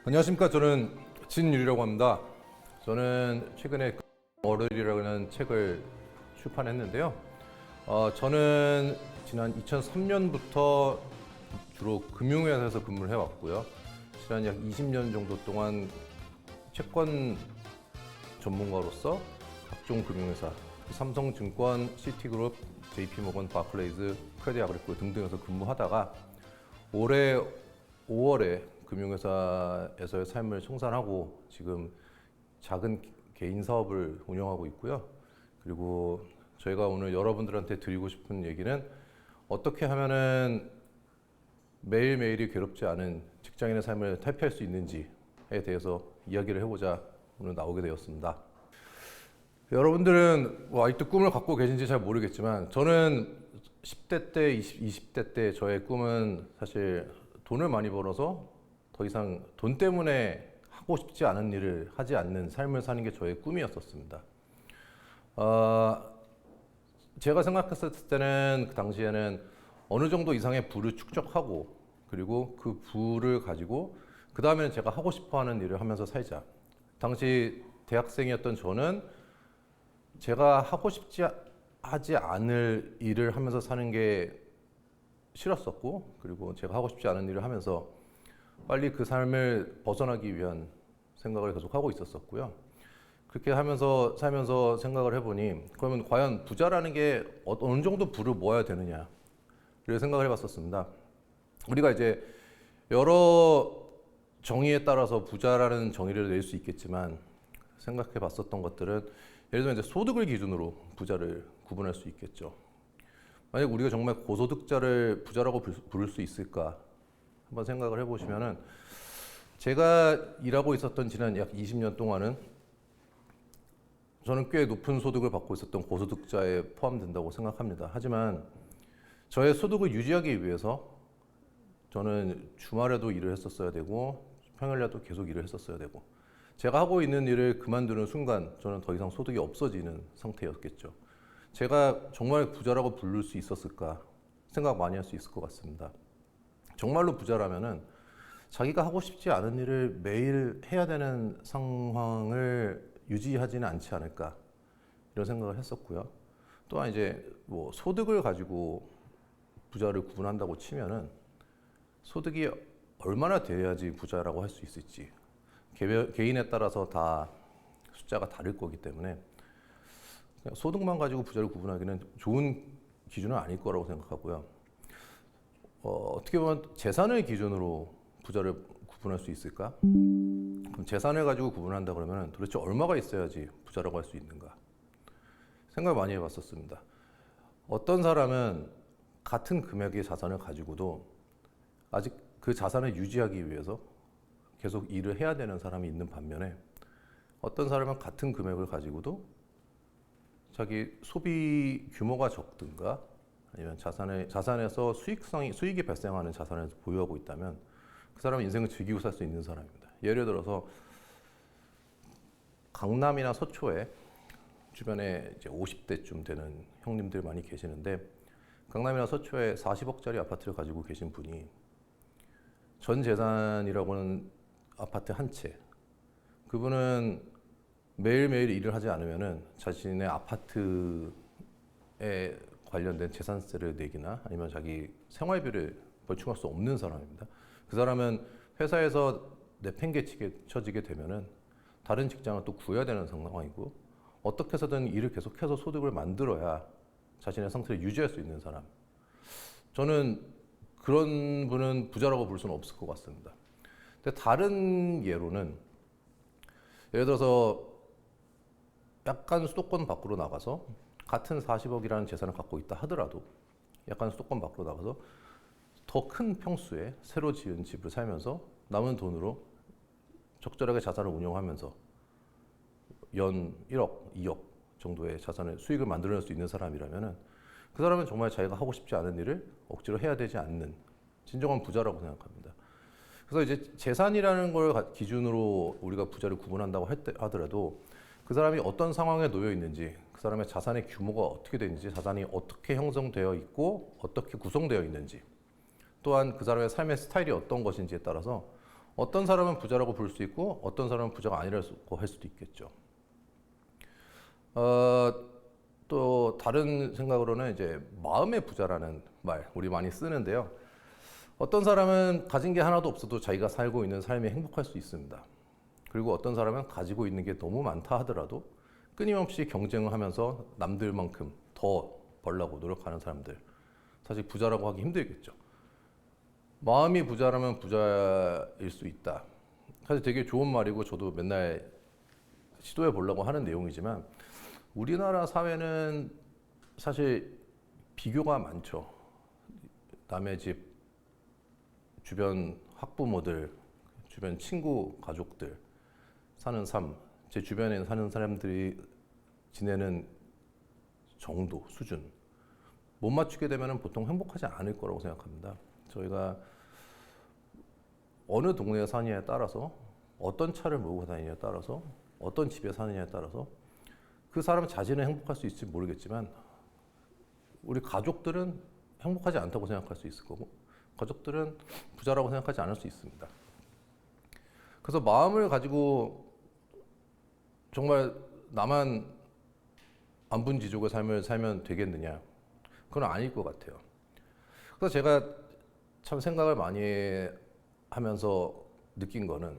안녕하십니까. 저는 진유리라고 합니다. 저는 최근에 월요일이라는 책을 출판했는데요. 저는 지난 2003년부터 주로 금융회사에서 근무를 해왔고요. 지난 약 20년 정도 동안 채권 전문가로서 각종 금융회사, 삼성증권, 시티그룹, JP모건, 바클레이즈, 크레딧아그리콜 등등에서 근무하다가 올해 5월에 금융회사에서의 삶을 청산하고 지금 작은 개인 사업을 운영하고 있고요. 그리고 저희가 오늘 여러분들한테 드리고 싶은 얘기는 어떻게 하면은 매일매일이 괴롭지 않은 직장인의 삶을 탈피할 수 있는지에 대해서 이야기를 해보자 오늘 나오게 되었습니다. 여러분들은 아직도 꿈을 갖고 계신지 잘 모르겠지만 저는 10대 때, 20대 때 저의 꿈은 사실 돈을 많이 벌어서 더 이상 돈 때문에 하고 싶지 않은 일을 하지 않는 삶을 사는 게 저의 꿈이었었습니다. 제가 생각했을 때는 그 당시에는 어느 정도 이상의 부를 축적하고 그리고 그 부를 가지고 그 다음에는 제가 하고 싶어하는 일을 하면서 살자. 당시 대학생이었던 저는 제가 하고 싶지 하지 않을 일을 하면서 사는 게 싫었었고 그리고 제가 하고 싶지 않은 일을 하면서 빨리 그 삶을 벗어나기 위한 생각을 계속 하고 있었었고요. 그렇게 하면서 살면서 생각을 해보니 그러면 과연 부자라는 게 어느 정도 부를 모아야 되느냐 이런 생각을 해봤었습니다. 우리가 이제 여러 정의에 따라서 부자라는 정의를 낼 수 있겠지만 생각해봤었던 것들은 예를 들면 이제 소득을 기준으로 부자를 구분할 수 있겠죠. 만약 우리가 정말 고소득자를 부자라고 부를 수 있을까 한번 생각을 해보시면은 제가 일하고 있었던 지난 약 20년 동안은 저는 꽤 높은 소득을 받고 있었던 고소득자에 포함된다고 생각합니다. 하지만 저의 소득을 유지하기 위해서 저는 주말에도 일을 했었어야 되고 평일에도 계속 일을 했었어야 되고 제가 하고 있는 일을 그만두는 순간 저는 더 이상 소득이 없어지는 상태였겠죠. 제가 정말 부자라고 부를 수 있었을까 생각 많이 할 수 있을 것 같습니다. 정말로 부자라면은 자기가 하고 싶지 않은 일을 매일 해야 되는 상황을 유지하지는 않지 않을까 이런 생각을 했었고요. 또한 이제 뭐 소득을 가지고 부자를 구분한다고 치면은 소득이 얼마나 돼야지 부자라고 할 수 있을지 개인에 따라서 다 숫자가 다를 거기 때문에 소득만 가지고 부자를 구분하기는 좋은 기준은 아닐 거라고 생각하고요. 어떻게 보면 재산을 기준으로 부자를 구분할 수 있을까? 그럼 재산을 가지고 구분한다 그러면 도대체 얼마가 있어야지 부자라고 할 수 있는가? 생각을 많이 해봤었습니다. 어떤 사람은 같은 금액의 자산을 가지고도 아직 그 자산을 유지하기 위해서 계속 일을 해야 되는 사람이 있는 반면에 어떤 사람은 같은 금액을 가지고도 자기 소비 규모가 적든가 아니면 자산에서 수익이 발생하는 자산을 보유하고 있다면 그 사람은 인생을 즐기고 살 수 있는 사람입니다. 예를 들어서 강남이나 서초에 주변에 이제 50대쯤 되는 형님들 많이 계시는데 강남이나 서초에 40억짜리 아파트를 가지고 계신 분이 전 재산이라고는 아파트 한 채. 그분은 매일매일 일을 하지 않으면은 자신의 아파트에 관련된 재산세를 내기나 아니면 자기 생활비를 벌충할 수 없는 사람입니다. 그 사람은 회사에서 내팽개쳐지게 되면은 다른 직장을 또 구해야 되는 상황이고 어떻게 해서든 일을 계속해서 소득을 만들어야 자신의 상태를 유지할 수 있는 사람. 저는 그런 분은 부자라고 부를 수는 없을 것 같습니다. 근데 다른 예로는 예를 들어서 약간 수도권 밖으로 나가서 같은 40억이라는 재산을 갖고 있다 하더라도 약간 수도권 밖으로 나가서 더 큰 평수에 새로 지은 집을 살면서 남은 돈으로 적절하게 자산을 운용하면서 연 1억, 2억 정도의 자산을 수익을 만들어낼 수 있는 사람이라면은 그 사람은 정말 자기가 하고 싶지 않은 일을 억지로 해야 되지 않는 진정한 부자라고 생각합니다. 그래서 이제 재산이라는 걸 기준으로 우리가 부자를 구분한다고 하더라도 그 사람이 어떤 상황에 놓여 있는지, 그 사람의 자산의 규모가 어떻게 되는지, 자산이 어떻게 형성되어 있고 어떻게 구성되어 있는지, 또한 그 사람의 삶의 스타일이 어떤 것인지에 따라서 어떤 사람은 부자라고 부를 수 있고 어떤 사람은 부자가 아니라고 할 수도 있겠죠. 또 다른 생각으로는 이제 마음의 부자라는 말 우리 많이 쓰는데요. 어떤 사람은 가진 게 하나도 없어도 자기가 살고 있는 삶이 행복할 수 있습니다. 그리고 어떤 사람은 가지고 있는 게 너무 많다 하더라도 끊임없이 경쟁을 하면서 남들만큼 더 벌려고 노력하는 사람들, 사실 부자라고 하기 힘들겠죠. 마음이 부자라면 부자일 수 있다. 사실 되게 좋은 말이고 저도 맨날 시도해 보려고 하는 내용이지만 우리나라 사회는 사실 비교가 많죠. 남의 집, 주변 학부모들, 주변 친구, 가족들 사는 삶, 제 주변에 사는 사람들이 지내는 정도, 수준 못 맞추게 되면 보통 행복하지 않을 거라고 생각합니다. 저희가 어느 동네에 사느냐에 따라서 어떤 차를 몰고 다니냐에 따라서 어떤 집에 사느냐에 따라서 그 사람 자신은 행복할 수 있을지 모르겠지만 우리 가족들은 행복하지 않다고 생각할 수 있을 거고 가족들은 부자라고 생각하지 않을 수 있습니다. 그래서 마음을 가지고 정말 나만 안분지족의 삶을 살면 되겠느냐? 그건 아닐 것 같아요. 그래서 제가 참 생각을 많이 하면서 느낀 거는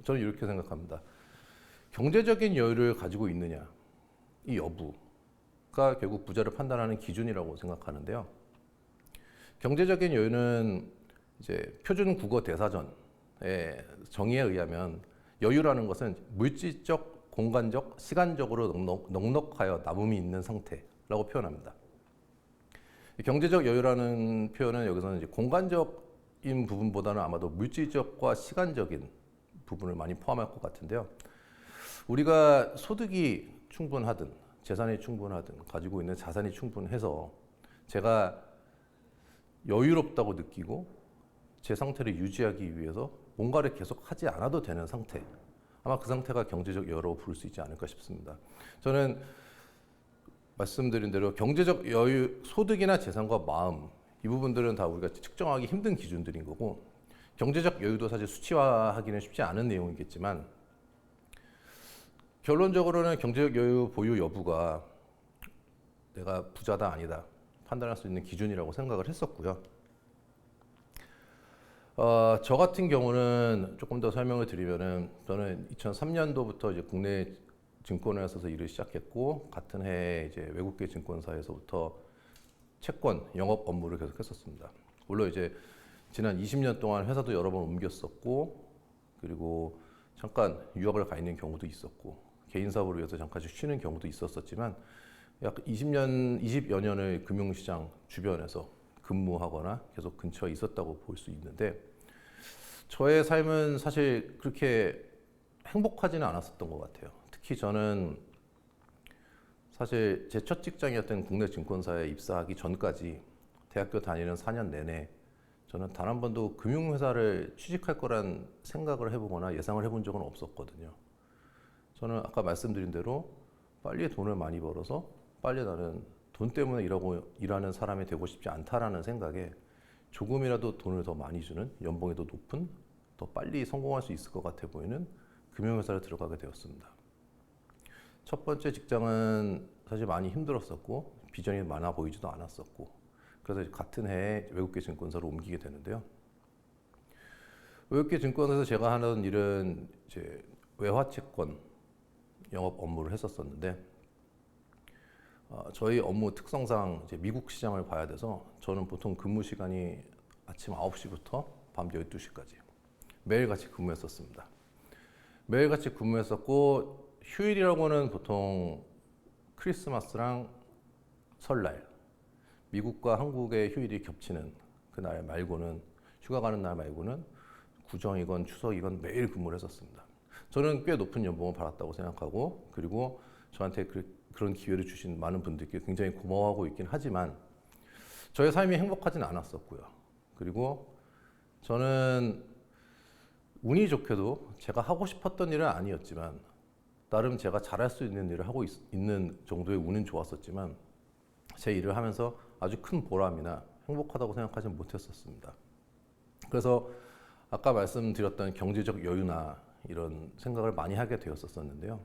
저는 이렇게 생각합니다. 경제적인 여유를 가지고 있느냐, 이 여부가 결국 부자를 판단하는 기준이라고 생각하는데요. 경제적인 여유는 이제 표준 국어 대사전의 정의에 의하면 여유라는 것은 물질적, 공간적, 시간적으로 넉넉하여 남음이 있는 상태라고 표현합니다. 경제적 여유라는 표현은 여기서는 이제 공간적인 부분보다는 아마도 물질적과 시간적인 부분을 많이 포함할 것 같은데요. 우리가 소득이 충분하든 재산이 충분하든 가지고 있는 자산이 충분해서 제가 여유롭다고 느끼고 제 상태를 유지하기 위해서 뭔가를 계속 하지 않아도 되는 상태, 아마 그 상태가 경제적 여유라고 부를 수 있지 않을까 싶습니다. 저는 말씀드린 대로 경제적 여유, 소득이나 재산과 마음 이 부분들은 다 우리가 측정하기 힘든 기준들인 거고 경제적 여유도 사실 수치화하기는 쉽지 않은 내용이겠지만 결론적으로는 경제적 여유 보유 여부가 내가 부자다 아니다 판단할 수 있는 기준이라고 생각을 했었고요. 저 같은 경우는 조금 더 설명을 드리면은 저는 2003년도부터 이제 국내 증권회사에서 일을 시작했고 같은 해에 이제 외국계 증권사에서부터 채권 영업 업무를 계속했었습니다. 물론 이제 지난 20년 동안 회사도 여러 번 옮겼었고 그리고 잠깐 유학을 가 있는 경우도 있었고 개인 사업을 위해서 잠깐씩 쉬는 경우도 있었었지만 약 20여 년을 금융시장 주변에서 근무하거나 계속 근처에 있었다고 볼 수 있는데 저의 삶은 사실 그렇게 행복하지는 않았었던 것 같아요. 특히 저는 사실 제 첫 직장이었던 국내 증권사에 입사하기 전까지 대학교 다니는 4년 내내 저는 단 한 번도 금융회사를 취직할 거란 생각을 해보거나 예상을 해본 적은 없었거든요. 저는 아까 말씀드린 대로 빨리 돈을 많이 벌어서 빨리 나는 돈 때문에 일하는 사람이 되고 싶지 않다라는 생각에 조금이라도 돈을 더 많이 주는 연봉이 더 높은 더 빨리 성공할 수 있을 것 같아 보이는 금융회사를 들어가게 되었습니다. 첫 번째 직장은 사실 많이 힘들었었고 비전이 많아 보이지도 않았었고 그래서 같은 해에 외국계 증권사로 옮기게 되는데요. 외국계 증권사에서 제가 하는 일은 이제 외화채권 영업 업무를 했었었는데 저희 업무 특성상 이제 미국 시장을 봐야 돼서 저는 보통 근무 시간이 아침 9시부터 밤 12시까지 매일같이 근무했었습니다. 매일같이 근무했었고 휴일이라고는 보통 크리스마스랑 설날 미국과 한국의 휴일이 겹치는 그날 말고는 휴가 가는 날 말고는 구정이건 추석이건 매일 근무를 했었습니다. 저는 꽤 높은 연봉을 받았다고 생각하고 그리고 저한테 그런 기회를 주신 많은 분들께 굉장히 고마워하고 있긴 하지만 저의 삶이 행복하진 않았었고요. 그리고 저는 운이 좋게도 제가 하고 싶었던 일은 아니었지만 나름 제가 잘할 수 있는 일을 하고 있는 정도의 운은 좋았었지만 제 일을 하면서 아주 큰 보람이나 행복하다고 생각하지 못했었습니다. 그래서 아까 말씀드렸던 경제적 여유나 이런 생각을 많이 하게 되었었는데요.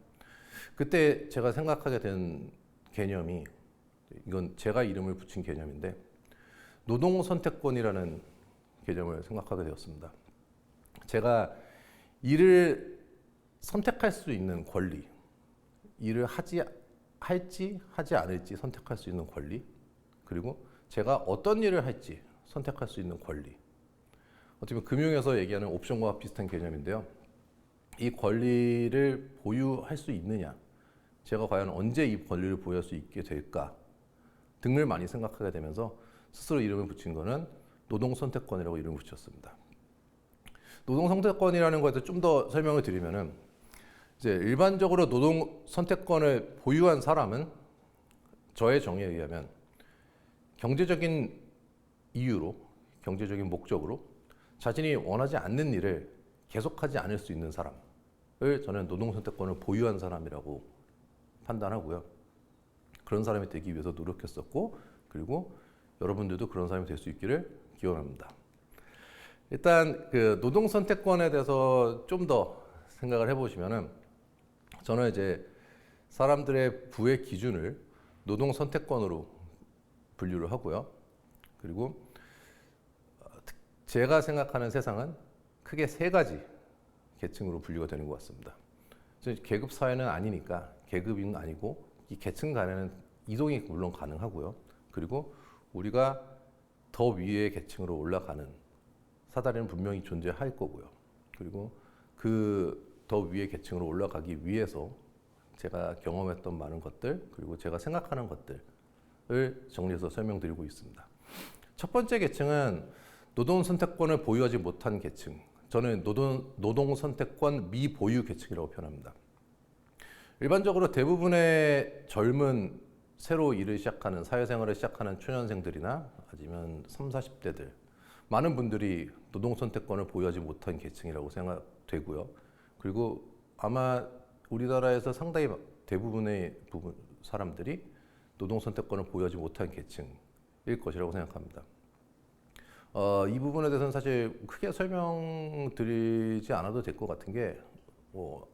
그때 제가 생각하게 된 개념이, 이건 제가 이름을 붙인 개념인데, 노동 선택권이라는 개념을 생각하게 되었습니다. 제가 일을 선택할 수 있는 권리, 일을 할지 하지 않을지 선택할 수 있는 권리, 그리고 제가 어떤 일을 할지 선택할 수 있는 권리. 어떻게 보면 금융에서 얘기하는 옵션과 비슷한 개념인데요. 이 권리를 보유할 수 있느냐, 제가 과연 언제 이 권리를 보유할 수 있게 될까 등을 많이 생각하게 되면서 스스로 이름을 붙인 거는 노동 선택권이라고 이름을 붙였습니다. 노동 선택권이라는 것에 좀 더 설명을 드리면은, 이제 일반적으로 노동 선택권을 보유한 사람은 저의 정의에 의하면 경제적인 이유로, 경제적인 목적으로 자신이 원하지 않는 일을 계속하지 않을 수 있는 사람을 저는 노동 선택권을 보유한 사람이라고 판단하고요. 그런 사람이 되기 위해서 노력했었고, 그리고 여러분들도 그런 사람이 될 수 있기를 기원합니다. 일단 그 노동 선택권에 대해서 좀 더 생각을 해보시면은, 저는 이제 사람들의 부의 기준을 노동 선택권으로 분류를 하고요. 그리고 제가 생각하는 세상은 크게 세 가지 계층으로 분류가 되는 것 같습니다. 계급 사회는 아니니까, 계급은 아니고 이 계층 간에는 이동이 물론 가능하고요. 그리고 우리가 더 위의 계층으로 올라가는 사다리는 분명히 존재할 거고요. 그리고 그 더 위의 계층으로 올라가기 위해서 제가 경험했던 많은 것들, 그리고 제가 생각하는 것들을 정리해서 설명드리고 있습니다. 첫 번째 계층은 노동 선택권을 보유하지 못한 계층. 저는 노동 선택권 미보유 계층이라고 표현합니다. 일반적으로 대부분의 젊은 새로 일을 시작하는, 사회생활을 시작하는 초년생들이나 아니면 30, 40대들, 많은 분들이 노동 선택권을 보유하지 못한 계층이라고 생각되고요. 그리고 아마 우리나라에서 상당히 대부분의 사람들이 노동 선택권을 보유하지 못한 계층일 것이라고 생각합니다. 이 부분에 대해서는 사실 크게 설명드리지 않아도 될 것 같은 게,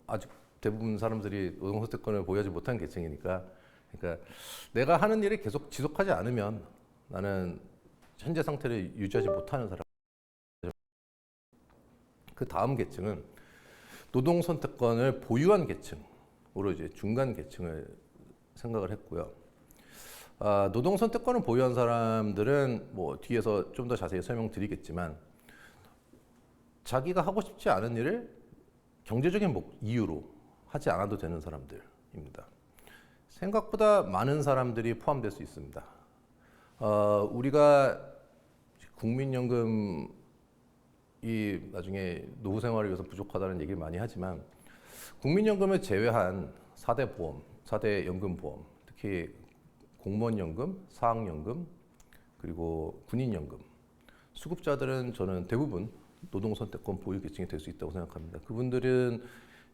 아직 대부분 사람들이 노동 선택권을 보유하지 못한 계층이니까, 그러니까 내가 하는 일을 계속 지속하지 않으면 나는 현재 상태를 유지하지 못하는 사람. 그 다음 계층은 노동 선택권을 보유한 계층으로 이제 중간 계층을 생각을 했고요. 노동 선택권을 보유한 사람들은 뭐 뒤에서 좀 더 자세히 설명드리겠지만, 자기가 하고 싶지 않은 일을 경제적인 이유로 하지 않아도 되는 사람들입니다. 생각보다 많은 사람들이 포함될 수 있습니다. 우리가 국민연금이 나중에 노후 생활을 위해서 부족하다는 얘기를 많이 하지만, 국민연금을 제외한 4대 보험, 4대 연금보험, 특히 공무원연금, 사학연금, 그리고 군인연금, 수급자들은 저는 대부분 노동 선택권 보유 계층이 될 수 있다고 생각합니다. 그분들은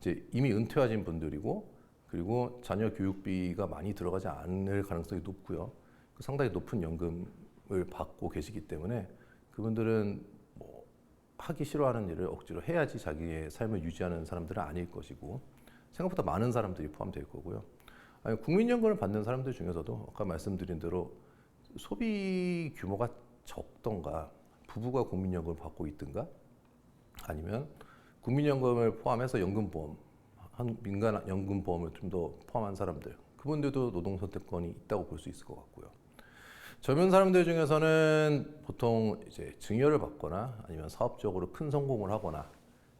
이제 이미 은퇴하신 분들이고, 그리고 자녀 교육비가 많이 들어가지 않을 가능성이 높고요. 상당히 높은 연금을 받고 계시기 때문에 그분들은 뭐 하기 싫어하는 일을 억지로 해야지 자기의 삶을 유지하는 사람들은 아닐 것이고, 생각보다 많은 사람들이 포함될 거고요. 아니, 국민연금을 받는 사람들 중에서도 아까 말씀드린 대로 소비 규모가 적던가, 부부가 국민연금을 받고 있든가, 아니면 국민연금을 포함해서 연금보험, 민간 연금보험을 좀 더 포함한 사람들, 그분들도 노동 선택권이 있다고 볼 수 있을 것 같고요. 젊은 사람들 중에서는 보통 이제 증여를 받거나 아니면 사업적으로 큰 성공을 하거나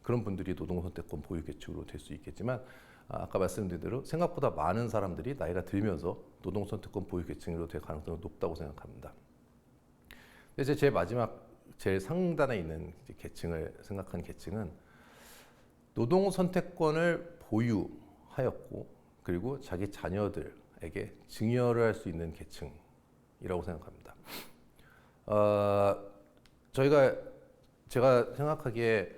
그런 분들이 노동 선택권 보유 계층으로 될 수 있겠지만, 아까 말씀드린 대로 생각보다 많은 사람들이 나이가 들면서 노동 선택권 보유 계층으로 될 가능성이 높다고 생각합니다. 이제 제 마지막, 제일 상단에 있는 계층을 생각한 계층은 노동 선택권을 보유하였고, 그리고 자기 자녀들에게 증여를 할 수 있는 계층이라고 생각합니다. 제가 생각하기에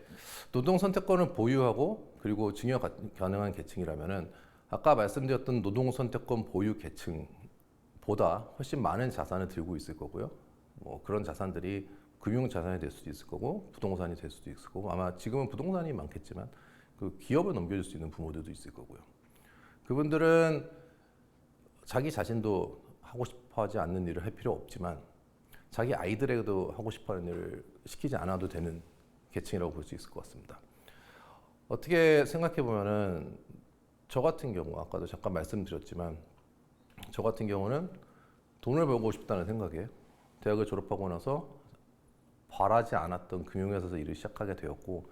노동 선택권을 보유하고 그리고 증여 가능한 계층이라면은, 아까 말씀드렸던 노동 선택권 보유 계층보다 훨씬 많은 자산을 들고 있을 거고요. 뭐 그런 자산들이 금융 자산이 될 수도 있을 거고 부동산이 될 수도 있을 거고 아마 지금은 부동산이 많겠지만 그 기업을 넘겨줄 수 있는 부모들도 있을 거고요. 그분들은 자기 자신도 하고 싶어하지 않는 일을 할 필요 없지만 자기 아이들에게도 하고 싶어하는 일을 시키지 않아도 되는 계층이라고 볼 수 있을 것 같습니다. 어떻게 생각해 보면은 저 같은 경우 아까도 잠깐 말씀드렸지만 저 같은 경우는 돈을 벌고 싶다는 생각에 대학을 졸업하고 나서 바라지 않았던 금융회사에서 일을 시작하게 되었고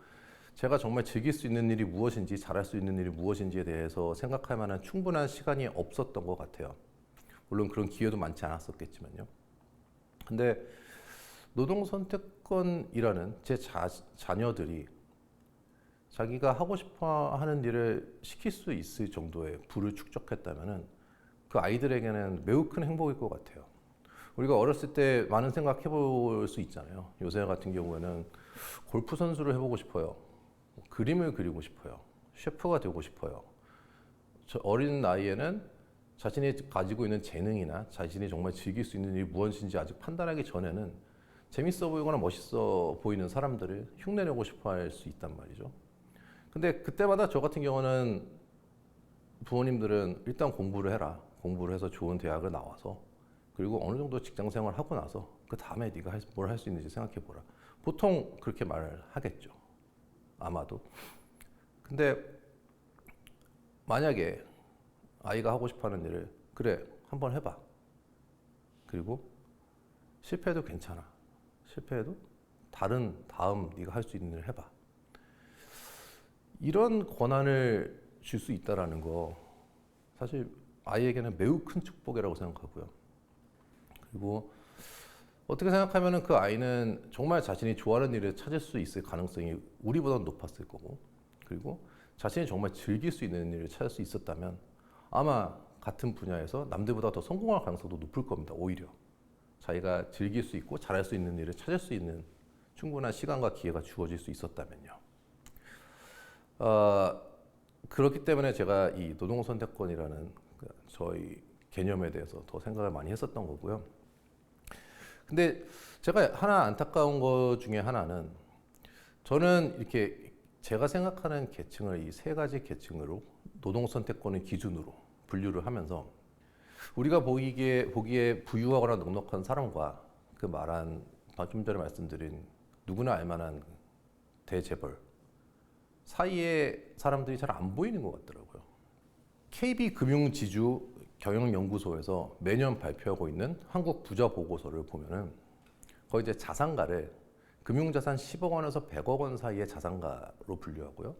제가 정말 즐길 수 있는 일이 무엇인지 잘할 수 있는 일이 무엇인지에 대해서 생각할 만한 충분한 시간이 없었던 것 같아요. 물론 그런 기회도 많지 않았었겠지만요. 근데 노동선택권이라는 제 자녀들이 자기가 하고 싶어 하는 일을 시킬 수 있을 정도의 부를 축적했다면 그 아이들에게는 매우 큰 행복일 것 같아요. 우리가 어렸을 때 많은 생각해 볼 수 있잖아요. 요새 같은 경우에는 골프 선수를 해보고 싶어요. 그림을 그리고 싶어요. 셰프가 되고 싶어요. 저 어린 나이에는 자신이 가지고 있는 재능이나 자신이 정말 즐길 수 있는 일이 무엇인지 아직 판단하기 전에는 재밌어 보이거나 멋있어 보이는 사람들을 흉내내고 싶어 할 수 있단 말이죠. 근데 그때마다 저 같은 경우는 부모님들은 일단 공부를 해라. 공부를 해서 좋은 대학을 나와서 그리고 어느 정도 직장 생활을 하고 나서 그 다음에 네가 뭘 할 수 있는지 생각해 보라. 보통 그렇게 말을 하겠죠. 아마도. 근데 만약에 아이가 하고 싶어하는 일을 그래 한번 해봐. 그리고 실패해도 괜찮아. 실패해도 다음 네가 할 수 있는 일을 해봐. 이런 권한을 줄 수 있다라는 거 사실 아이에게는 매우 큰 축복이라고 생각하고요. 그리고 어떻게 생각하면 그 아이는 정말 자신이 좋아하는 일을 찾을 수 있을 가능성이 우리보다 높았을 거고 그리고 자신이 정말 즐길 수 있는 일을 찾을 수 있었다면 아마 같은 분야에서 남들보다 더 성공할 가능성도 높을 겁니다. 오히려 자기가 즐길 수 있고 잘할 수 있는 일을 찾을 수 있는 충분한 시간과 기회가 주어질 수 있었다면요. 그렇기 때문에 제가 이 노동선택권이라는 저희 개념에 대해서 더 생각을 많이 했었던 거고요. 근데 제가 하나 안타까운 것 중에 하나는 저는 이렇게 제가 생각하는 계층을 이 세 가지 계층으로 노동선택권을 기준으로 분류를 하면서 우리가 보기에 부유하거나 넉넉한 사람과 그 말한 좀 전에 말씀드린 누구나 알만한 대재벌 사이에 사람들이 잘 안 보이는 것 같더라고요. KB금융지주 경영연구소에서 매년 발표하고 있는 한국 부자 보고서를 보면은 거의 이제 자산가를 금융자산 10억 원에서 100억 원 사이의 자산가로 분류하고요.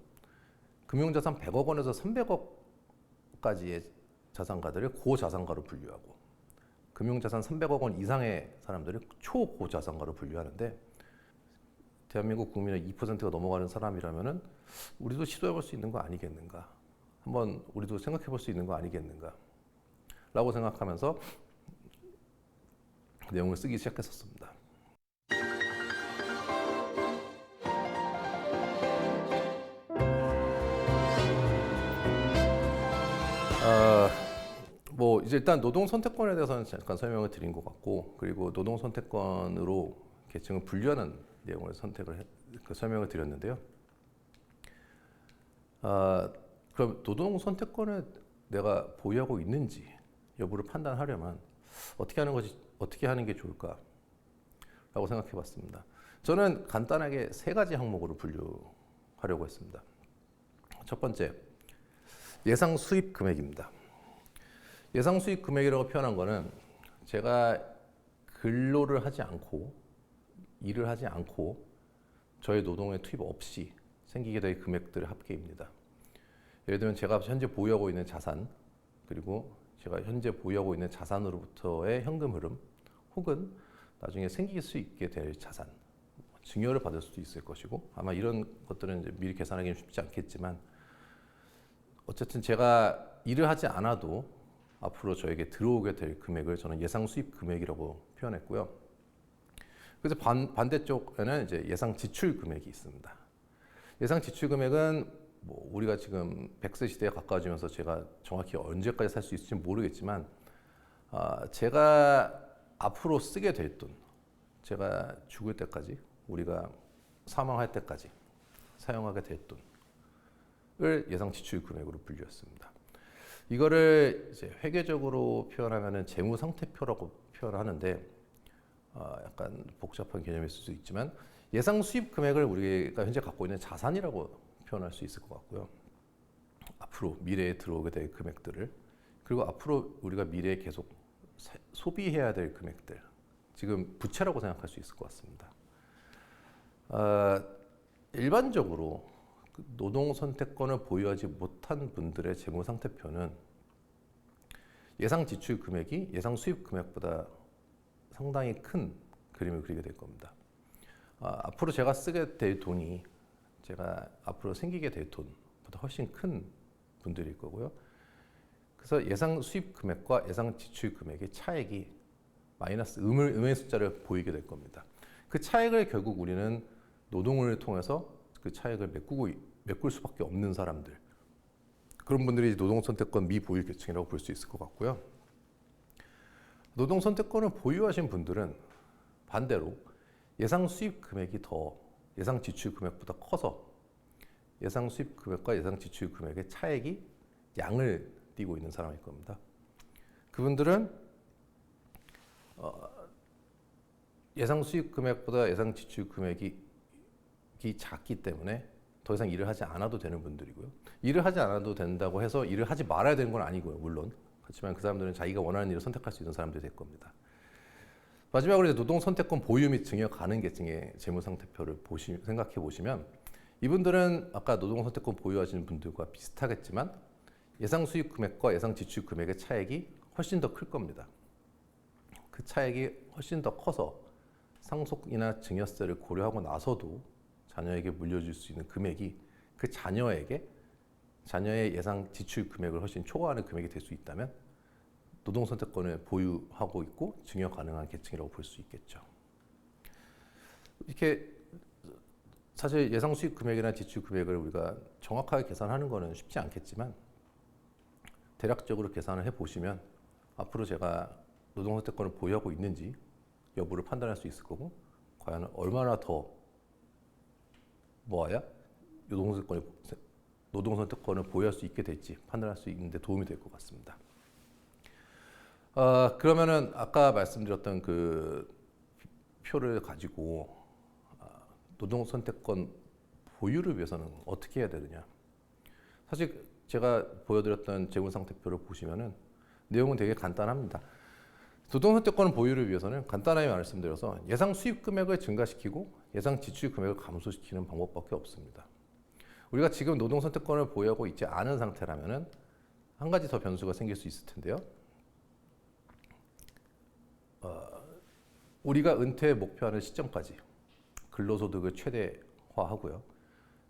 금융자산 100억 원에서 300억까지의 자산가들을 고자산가로 분류하고 금융자산 300억 원 이상의 사람들을 초고자산가로 분류하는데 대한민국 국민의 2%가 넘어가는 사람이라면은 우리도 시도해볼 수 있는 거 아니겠는가? 한번 우리도 생각해볼 수 있는 거 아니겠는가? 라고 생각하면서 내용을 쓰기 시작했었습니다. 뭐 이제 일단 노동 선택권에 대해서는 잠깐 설명을 드린 것 같고 그리고 노동 선택권으로 계층을 분류하는 내용을 설명을 드렸는데요. 그럼 노동 선택권을 내가 보유하고 있는지 여부를 판단하려면 어떻게 하는 게 좋을까라고 생각해봤습니다. 저는 간단하게 세 가지 항목으로 분류하려고 했습니다. 첫 번째, 예상 수입 금액입니다. 예상 수입 금액이라고 표현한 거는 제가 근로를 하지 않고 일을 하지 않고 저의 노동의 투입 없이 생기게 될 금액들의 합계입니다. 예를 들면 제가 현재 보유하고 있는 자산 그리고 제가 현재 보유하고 있는 자산으로부터의 현금 흐름 혹은 나중에 생길 수 있게 될 자산 증여를 받을 수도 있을 것이고 아마 이런 것들은 이제 미리 계산하기는 쉽지 않겠지만 어쨌든 제가 일을 하지 않아도 앞으로 저에게 들어오게 될 금액을 저는 예상 수입 금액이라고 표현했고요. 그래서 반대쪽에는 이제 예상 지출 금액이 있습니다. 예상 지출 금액은 뭐 우리가 지금 100세 시대에 가까워지면서 제가 정확히 언제까지 살 수 있을지 모르겠지만 제가 앞으로 쓰게 될 돈, 제가 죽을 때까지, 우리가 사망할 때까지 사용하게 될 돈을 예상 지출 금액으로 분류했습니다. 이거를 이제 회계적으로 표현하면은 재무 상태표라고 표현하는데 약간 복잡한 개념일 수도 있지만 예상 수입 금액을 우리가 현재 갖고 있는 자산이라고 표현할 수 있을 것 같고요. 앞으로 미래에 들어오게 될 금액들을, 그리고 앞으로 우리가 미래에 계속 소비해야 될 금액들, 지금 부채라고 생각할 수 있을 것 같습니다. 일반적으로 노동 선택권을 보유하지 못한 분들의 재무 상태표는 예상 지출 금액이 예상 수입 금액보다 상당히 큰 그림을 그리게 될 겁니다. 앞으로 제가 쓰게 될 돈이 제가 앞으로 생기게 될 돈보다 훨씬 큰 분들일 거고요. 그래서 예상 수입 금액과 예상 지출 금액의 차액이 마이너스 음의 숫자를 보이게 될 겁니다. 그 차액을 결국 우리는 노동을 통해서 그 차액을 메꿀 수밖에 없는 사람들, 그런 분들이 노동 선택권 미보유 계층이라고 볼 수 있을 것 같고요. 노동 선택권을 보유하신 분들은 반대로 예상 수입 금액이 더 예상 지출 금액보다 커서 예상 수입 금액과 예상 지출 금액의 차액이 양을 띠고 있는 사람일 겁니다. 그분들은 예상 수입 금액보다 예상 지출 금액이 작기 때문에 더 이상 일을 하지 않아도 되는 분들이고요. 일을 하지 않아도 된다고 해서 일을 하지 말아야 되는 건 아니고요, 물론. 그렇지만 그 사람들은 자기가 원하는 일을 선택할 수 있는 사람들이 될 겁니다. 마지막으로 이제 노동 선택권 보유 및 증여 가능 계층의 재무 상태표를 생각해 보시면, 이분들은 아까 노동 선택권 보유하시는 분들과 비슷하겠지만 예상 수입 금액과 예상 지출 금액의 차액이 훨씬 더 클 겁니다. 그 차액이 훨씬 더 커서 상속이나 증여세를 고려하고 나서도 자녀에게 물려줄 수 있는 금액이 그 자녀의 예상 지출 금액을 훨씬 초과하는 금액이 될 수 있다면 노동 선택권을 보유하고 있고 증여 가능한 계층이라고 볼 수 있겠죠. 이렇게 사실 예상 수입 금액이나 지출 금액을 우리가 정확하게 계산하는 것은 쉽지 않겠지만 대략적으로 계산을 해보시면 앞으로 제가 노동 선택권을 보유하고 있는지 여부를 판단할 수 있을 거고, 과연 얼마나 더 모아야 노동 선택권을 보유할 수 있게 될지 판단할 수 있는 데 도움이 될 것 같습니다. 그러면은 아까 말씀드렸던 그 표를 가지고 노동 선택권 보유를 위해서는 어떻게 해야 되느냐. 사실 제가 보여드렸던 재무 상태표를 보시면은 내용은 되게 간단합니다. 노동 선택권 보유를 위해서는 간단하게 말씀드려서 예상 수입 금액을 증가시키고 예상 지출 금액을 감소시키는 방법밖에 없습니다. 우리가 지금 노동 선택권을 보유하고 있지 않은 상태라면은 한 가지 더 변수가 생길 수 있을 텐데요. 우리가 은퇴에 목표하는 시점까지 근로소득을 최대화하고요.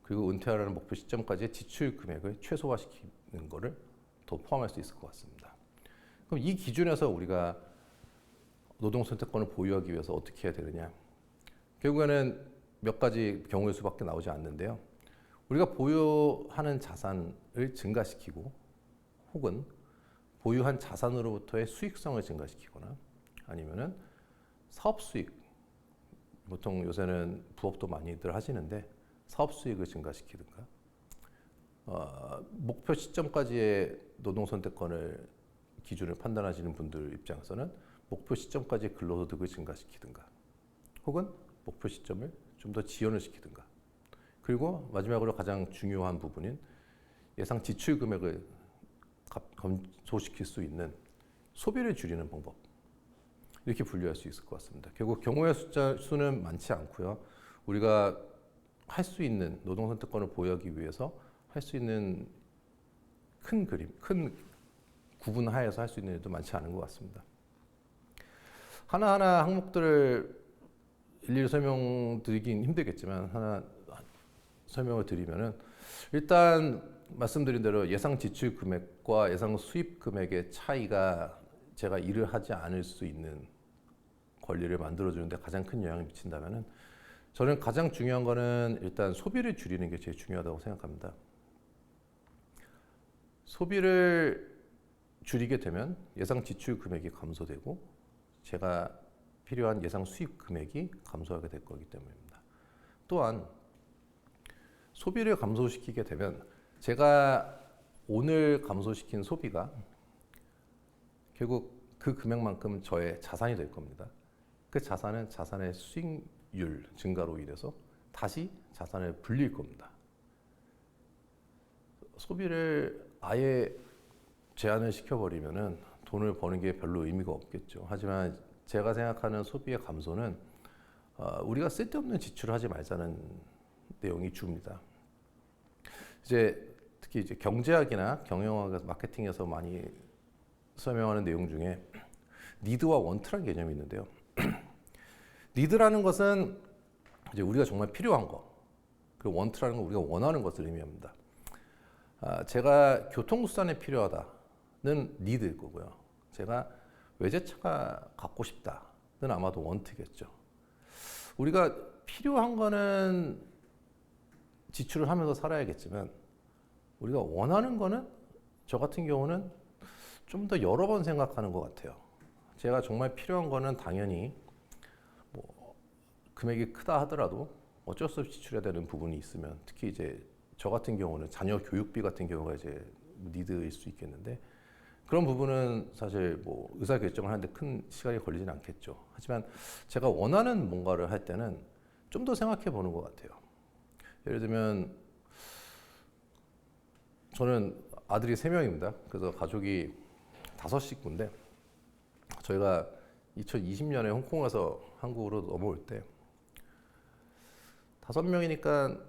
그리고 은퇴하라는 목표 시점까지의 지출 금액을 최소화시키는 것을 더 포함할 수 있을 것 같습니다. 그럼 이 기준에서 우리가 노동 선택권을 보유하기 위해서 어떻게 해야 되느냐? 결국에는 몇 가지 경우의 수밖에 나오지 않는데요. 우리가 보유하는 자산을 증가시키고 혹은 보유한 자산으로부터의 수익성을 증가시키거나 아니면은 사업 수익, 보통 요새는 부업도 많이들 하시는데 사업 수익을 증가시키든가 목표 시점까지의 노동 선택권을 기준을 판단하시는 분들 입장에서는 목표 시점까지 근로소득을 증가시키든가 혹은 목표 시점을 좀 더 지연을 시키든가, 그리고 마지막으로 가장 중요한 부분인 예상 지출 금액을 감소시킬 수 있는 소비를 줄이는 방법, 이렇게 분류할 수 있을 것 같습니다. 결국 경우의 수는 많지 않고요. 우리가 할 수 있는 노동 선택권을 보유하기 위해서 할 수 있는 큰 그림, 큰 구분 하에서 할 수 있는 일도 많지 않은 것 같습니다. 하나하나 항목들을 일일이 설명드리긴 힘들겠지만 하나 설명을 드리면은, 일단 말씀드린 대로 예상 지출 금액과 예상 수입 금액의 차이가 제가 일을 하지 않을 수 있는 권리를 만들어주는데 가장 큰 영향을 미친다면은, 저는 가장 중요한 거는 일단 소비를 줄이는 게 제일 중요하다고 생각합니다. 소비를 줄이게 되면 예상 지출 금액이 감소되고 제가 필요한 예상 수입 금액이 감소하게 될 거기 때문입니다. 또한 소비를 감소시키게 되면 제가 오늘 감소시킨 소비가 결국 그 금액만큼 저의 자산이 될 겁니다. 그 자산은 자산의 수익률 증가로 인해서 다시 자산을 불릴 겁니다. 소비를 아예 제한을 시켜버리면은 돈을 버는 게 별로 의미가 없겠죠. 하지만 제가 생각하는 소비의 감소는 우리가 쓸데없는 지출을 하지 말자는 내용이 주입니다. 이제 특히 이제 경제학이나 경영학, 마케팅에서 많이 설명하는 내용 중에 니드와 원트라는 개념이 있는데요. 니드라는 것은 이제 우리가 정말 필요한 거, 그리고 원트라는 건 우리가 원하는 것을 의미합니다. 제가 교통수단이 필요하다는 니드일 거고요. 제가 외제차가 갖고 싶다는 아마도 원트겠죠. 우리가 필요한 거는 지출을 하면서 살아야겠지만 우리가 원하는 거는 저 같은 경우는 좀 더 여러 번 생각하는 것 같아요. 제가 정말 필요한 거는 당연히 뭐 금액이 크다 하더라도 어쩔 수 없이 지출해야 되는 부분이 있으면, 특히 이제 저 같은 경우는 자녀 교육비 같은 경우가 이제 니드일 수 있겠는데, 그런 부분은 사실 뭐 의사 결정을 하는데 큰 시간이 걸리진 않겠죠. 하지만 제가 원하는 뭔가를 할 때는 좀 더 생각해 보는 것 같아요. 예를 들면 저는 아들이 3명입니다. 그래서 가족이 5식구인데 저희가 2020년에 홍콩에서 한국으로 넘어올 때 5명이니까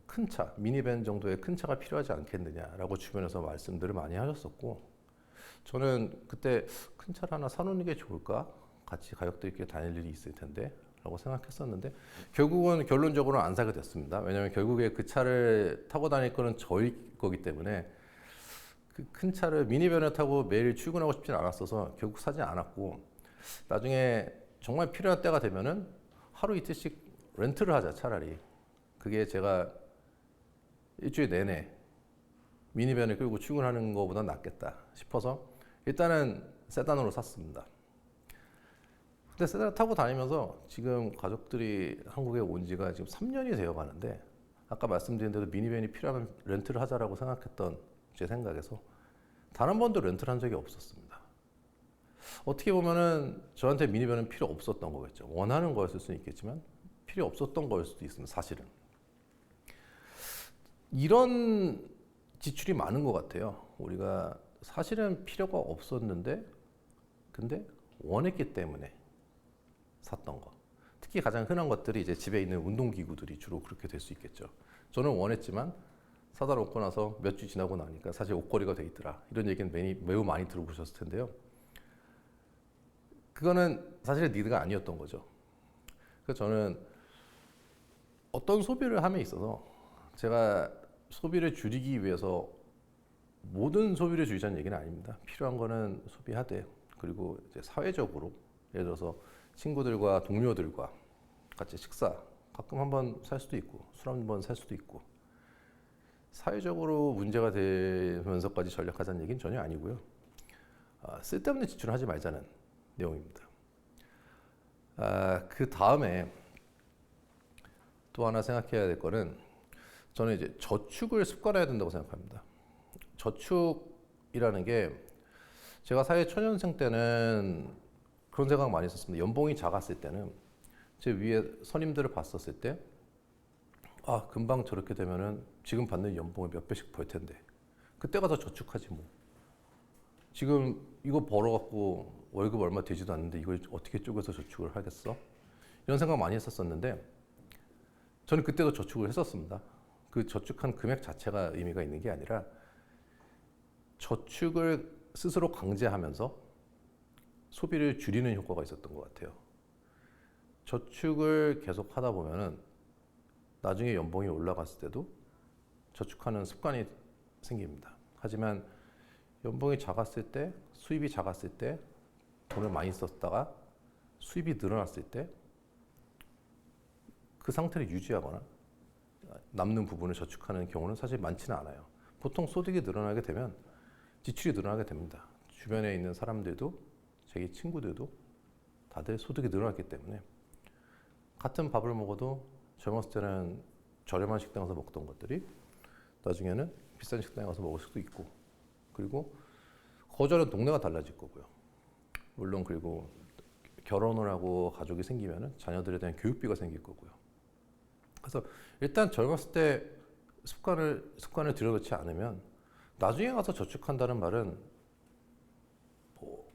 큰 차, 미니밴 정도의 큰 차가 필요하지 않겠느냐라고 주변에서 말씀들을 많이 하셨었고, 저는 그때 큰 차를 하나 사놓는 게 좋을까? 같이 가족들끼리 다닐 일이 있을 텐데 라고 생각했었는데 결국은 결론적으로 안 사게 됐습니다. 왜냐하면 결국에 그 차를 타고 다닐 거는 저일 거기 때문에 그 큰 차를 미니밴을 타고 매일 출근하고 싶진 않았어서 결국 사지 않았고, 나중에 정말 필요한 때가 되면은 하루 이틀씩 렌트를 하자 차라리. 그게 제가 일주일 내내 미니밴을 끌고 출근하는 것보다 낫겠다 싶어서 일단은 세단으로 샀습니다. 근데 세단 타고 다니면서 지금 가족들이 한국에 온 지가 지금 3년이 되어 가는데, 아까 말씀드린 대로 미니밴이 필요하면 렌트를 하자라고 생각했던 제 생각에서 단 한 번도 렌트를 한 적이 없었습니다. 어떻게 보면은 저한테 미니밴은 필요 없었던 거겠죠. 원하는 거였을 수는 있겠지만 필요 없었던 거일 수도 있습니다. 사실은. 이런 지출이 많은 것 같아요. 우리가 사실은 필요가 없었는데 근데 원했기 때문에 샀던 거. 특히 가장 흔한 것들이 이제 집에 있는 운동기구들이 주로 그렇게 될 수 있겠죠. 저는 원했지만 사다 놓고 나서 몇 주 지나고 나니까 사실 옷걸이가 돼 있더라. 이런 얘기는 매우 많이 들어보셨을 텐데요. 그거는 사실은 니드가 아니었던 거죠. 그래서 저는 어떤 소비를 함에 있어서 제가 소비를 줄이기 위해서 모든 소비를 줄이자는 얘기는 아닙니다. 필요한 거는 소비하되, 그리고 이제 사회적으로 예를 들어서 친구들과 동료들과 같이 식사 가끔 한번 살 수도 있고 술 한 번 살 수도 있고, 사회적으로 문제가 되면서까지 전략하자는 얘기는 전혀 아니고요. 쓸데없는 지출을 하지 말자는 내용입니다. 그 다음에 또 하나 생각해야 될 거는, 저는 이제 저축을 습관화해야 된다고 생각합니다. 저축이라는 게 제가 사회 초년생 때는 그런 생각 많이 했었습니다. 연봉이 작았을 때는 제 위에 선임들을 봤었을 때, 금방 저렇게 되면은 지금 받는 연봉을 몇 배씩 벌 텐데 그때 가서 저축하지 뭐. 지금 이거 벌어갖고 월급 얼마 되지도 않는데 이걸 어떻게 쪼개서 저축을 하겠어? 이런 생각 많이 했었었는데 저는 그때도 저축을 했었습니다. 그 저축한 금액 자체가 의미가 있는 게 아니라 저축을 스스로 강제하면서 소비를 줄이는 효과가 있었던 것 같아요. 저축을 계속 하다 보면은 나중에 연봉이 올라갔을 때도 저축하는 습관이 생깁니다. 하지만 연봉이 작았을 때, 수입이 작았을 때 돈을 많이 썼다가 수입이 늘어났을 때 그 상태를 유지하거나 남는 부분을 저축하는 경우는 사실 많지는 않아요. 보통 소득이 늘어나게 되면 지출이 늘어나게 됩니다. 주변에 있는 사람들도, 자기 친구들도 다들 소득이 늘어났기 때문에 같은 밥을 먹어도 젊었을 때는 저렴한 식당에서 먹던 것들이 나중에는 비싼 식당에 가서 먹을 수도 있고, 그리고 거주하는 동네가 달라질 거고요. 물론 그리고 결혼을 하고 가족이 생기면은 자녀들에 대한 교육비가 생길 거고요. 그래서 일단 젊었을 때 습관을 들여놓지 않으면 나중에 가서 저축한다는 말은 뭐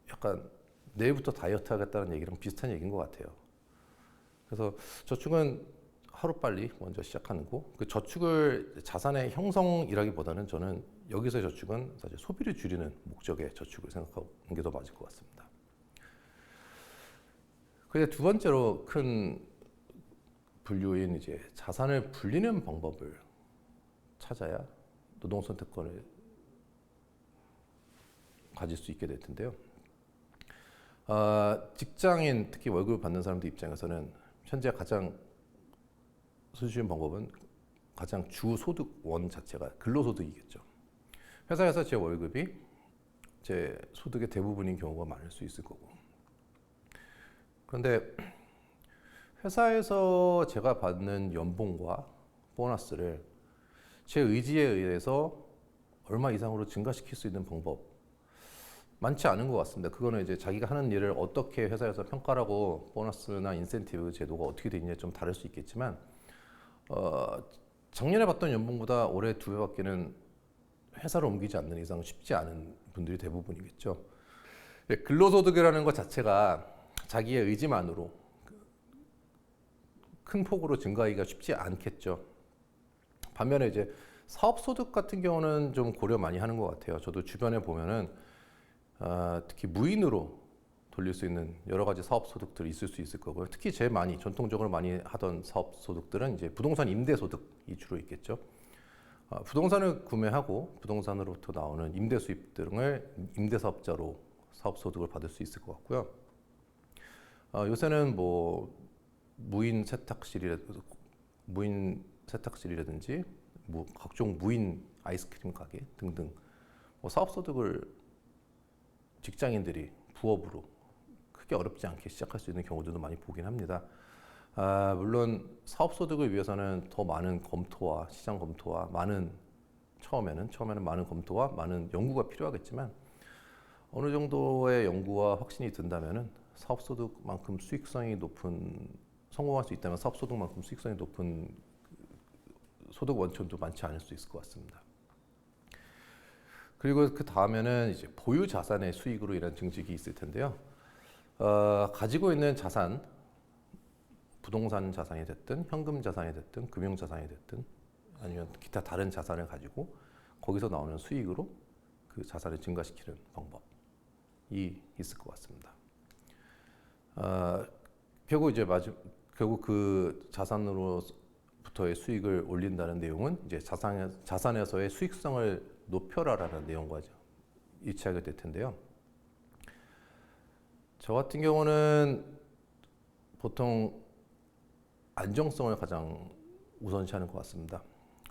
약간 내일부터 다이어트 하겠다는 얘기랑 비슷한 얘기인 것 같아요. 그래서 저축은 하루빨리 먼저 시작하는 거. 그 저축을 자산의 형성이라기보다는 저는 여기서의 저축은 사실 소비를 줄이는 목적의 저축을 생각하는 게 더 맞을 것 같습니다. 그리고 두 번째로 큰 분류인 이제 자산을 불리는 방법을 찾아야 노동 선택권을 가질 수 있게 될 텐데요. 직장인, 특히 월급을 받는 사람들 입장에서는 현재 가장 손쉬운 방법은 가장 주 소득원 자체가 근로소득이겠죠. 회사에서 제 월급이 제 소득의 대부분인 경우가 많을 수 있을 거고. 그런데 회사에서 제가 받는 연봉과 보너스를 제 의지에 의해서 얼마 이상으로 증가시킬 수 있는 방법 많지 않은 것 같습니다. 그거는 이제 자기가 하는 일을 어떻게 회사에서 평가를 하고 보너스나 인센티브 제도가 어떻게 돼 있냐에 좀 다를 수 있겠지만 작년에 받던 연봉보다 올해 2배밖에는 회사를 옮기지 않는 이상 쉽지 않은 분들이 대부분이겠죠. 근로소득이라는 것 자체가 자기의 의지만으로 큰 폭으로 증가하기가 쉽지 않겠죠. 반면에 이제 사업소득 같은 경우는 좀 고려 많이 하는 것 같아요. 저도 주변에 보면은 특히 무인으로 돌릴 수 있는 여러 가지 사업소득들이 있을 수 있을 거고요. 특히 제일 많이 전통적으로 많이 하던 사업소득들은 이제 부동산 임대소득이 주로 있겠죠. 부동산을 구매하고 부동산으로부터 나오는 임대 수입 등을 임대사업자로 사업소득을 받을 수 있을 것 같고요. 요새는 뭐 무인 세탁실이라든지 뭐 각종 무인 아이스크림 가게 등등 뭐 사업소득을 직장인들이 부업으로 크게 어렵지 않게 시작할 수 있는 경우들도 많이 보긴 합니다. 물론 사업소득을 위해서는 더 많은 검토와 시장 검토와 처음에는 많은 검토와 많은 연구가 필요하겠지만 어느 정도의 연구와 확신이 든다면은 사업소득만큼 수익성이 높은 성공할 수 있다면 사업소득만큼 수익성이 높은 소득 원천도 많지 않을 수 있을 것 같습니다. 그리고 그 다음에는 이제 보유 자산의 수익으로 인한 증식이 있을 텐데요. 가지고 있는 자산, 부동산 자산이 됐든 현금 자산이 됐든 금융 자산이 됐든 아니면 기타 다른 자산을 가지고 거기서 나오는 수익으로 그 자산을 증가시키는 방법이 있을 것 같습니다. 결국 그 자산으로부터의 수익을 올린다는 내용은 이제 자산에서의 수익성을 높여라라는 내용과 일치하게 될 텐데요. 저 같은 경우는 보통 안정성을 가장 우선시하는 것 같습니다.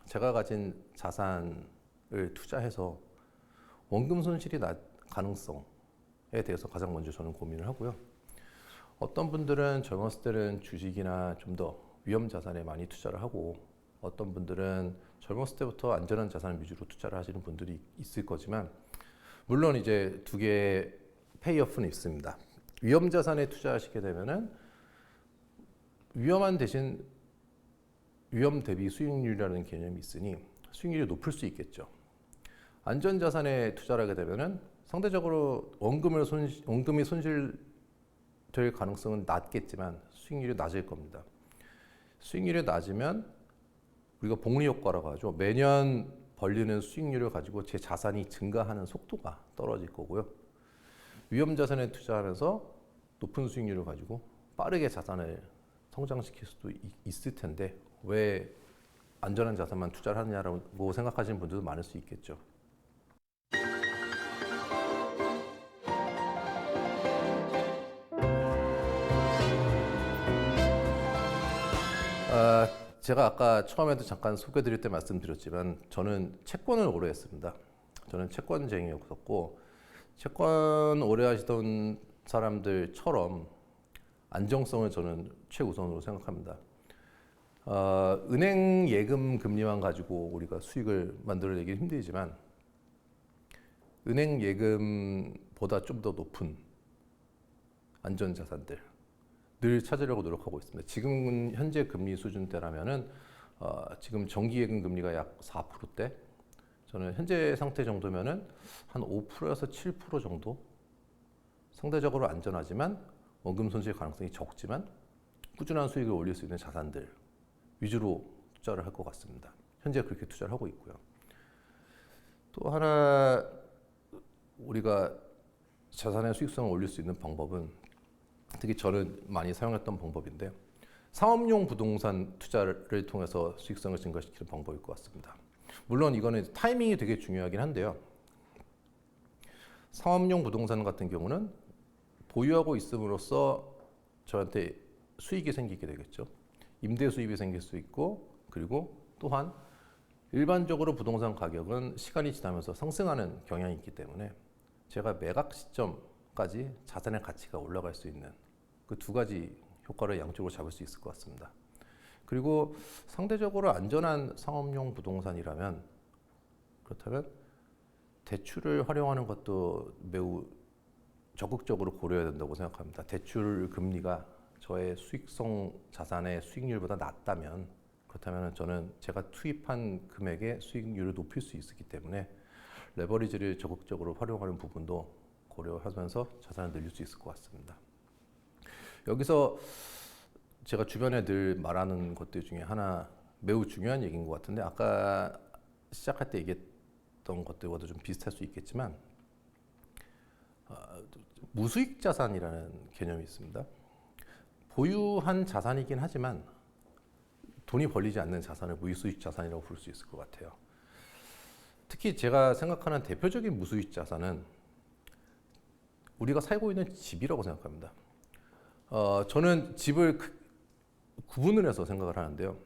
제가 가진 자산을 투자해서 원금 손실이 날 가능성에 대해서 가장 먼저 저는 고민을 하고요. 어떤 분들은 젊었을 때는 주식이나 좀 더 위험 자산에 많이 투자를 하고 어떤 분들은 젊었을 때부터 안전한 자산 위주로 투자를 하시는 분들이 있을 거지만 물론 이제 두 개의 페이오프는 있습니다. 위험 자산에 투자하시게 되면은 위험한 대신 위험 대비 수익률이라는 개념이 있으니 수익률이 높을 수 있겠죠. 안전 자산에 투자를 하게 되면은 상대적으로 원금이 손실될 가능성은 낮겠지만 수익률이 낮을 겁니다. 수익률이 낮으면 우리가 복리 효과라고 하죠. 매년 벌리는 수익률을 가지고 제 자산이 증가하는 속도가 떨어질 거고요. 위험 자산에 투자하면서 높은 수익률을 가지고 빠르게 자산을 성장시킬 수도 있을 텐데 왜 안전한 자산만 투자를 하느냐고 생각하시는 분들도 많을 수 있겠죠. 제가 아까 처음에도 잠깐 소개드릴 때 말씀드렸지만 저는 채권을 오래 했습니다. 저는 채권쟁이였었고 채권 오래 하시던 사람들처럼 안정성을 저는 최우선으로 생각합니다. 은행 예금 금리만 가지고 우리가 수익을 만들어내기 힘들지만 은행 예금보다 좀 더 높은 안전 자산들 늘 찾으려고 노력하고 있습니다. 지금은 현재 금리 수준대라면은 지금 정기 예금 금리가 약 4%대. 저는 현재 상태 정도면은 한 5%에서 7% 정도. 상대적으로 안전하지만 원금 손실 가능성이 적지만 꾸준한 수익을 올릴 수 있는 자산들 위주로 투자를 할 것 같습니다. 현재 그렇게 투자를 하고 있고요. 또 하나 우리가 자산의 수익성을 올릴 수 있는 방법은 특히 저는 많이 사용했던 방법인데 상업용 부동산 투자를 통해서 수익성을 증가시키는 방법일 것 같습니다. 물론 이거는 타이밍이 되게 중요하긴 한데요. 상업용 부동산 같은 경우는 보유하고 있음으로써 저한테 수익이 생기게 되겠죠. 임대 수입이 생길 수 있고 그리고 또한 일반적으로 부동산 가격은 시간이 지나면서 상승하는 경향이 있기 때문에 제가 매각 시점까지 자산의 가치가 올라갈 수 있는 그 두 가지 효과를 양쪽으로 잡을 수 있을 것 같습니다. 그리고 상대적으로 안전한 상업용 부동산이라면 그렇다면 대출을 활용하는 것도 매우 적극적으로 고려해야 된다고 생각합니다. 대출 금리가 저의 수익성 자산의 수익률보다 낮다면 그렇다면 저는 제가 투입한 금액의 수익률을 높일 수 있기 때문에 레버리지를 적극적으로 활용하는 부분도 고려하면서 자산을 늘릴 수 있을 것 같습니다. 여기서 제가 주변에 늘 말하는 것들 중에 하나 매우 중요한 얘기인 것 같은데 아까 시작할 때 얘기했던 것들과도 좀 비슷할 수 있겠지만 무수익 자산이라는 개념이 있습니다. 보유한 자산이긴 하지만 돈이 벌리지 않는 자산을 무수익 자산이라고 부를 수 있을 것 같아요. 특히 제가 생각하는 대표적인 무수익 자산은 우리가 살고 있는 집이라고 생각합니다. 저는 집을 구분을 해서 생각을 하는데요.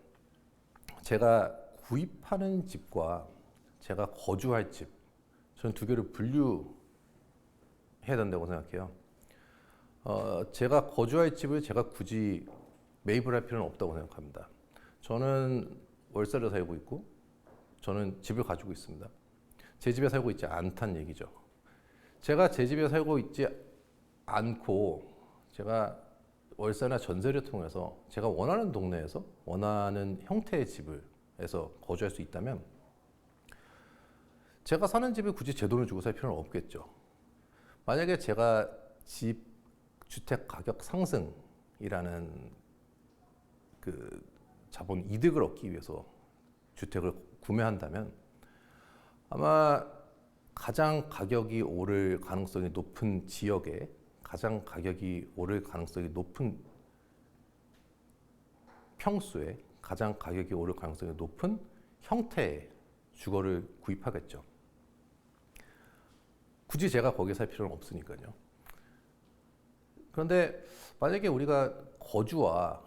제가 구입하는 집과 제가 거주할 집, 저는 두 개를 분류해야 된다고 생각해요. 제가 거주할 집을 제가 굳이 매입을 할 필요는 없다고 생각합니다. 저는 월세를 살고 있고 저는 집을 가지고 있습니다. 제 집에 살고 있지 않다는 얘기죠. 제가 제 집에 살고 있지 않고 제가 월세나 전세를 통해서 제가 원하는 동네에서 원하는 형태의 집에서 거주할 수 있다면 제가 사는 집을 굳이 제 돈을 주고 살 필요는 없겠죠. 만약에 제가 집 주택 가격 상승이라는 그 자본 이득을 얻기 위해서 주택을 구매한다면 아마 가장 가격이 오를 가능성이 높은 지역에 가장 가격이 오를 가능성이 높은 평수에 가장 가격이 오를 가능성이 높은 형태의 주거를 구입하겠죠. 굳이 제가 거기에 살 필요는 없으니까요. 그런데 만약에 우리가 거주와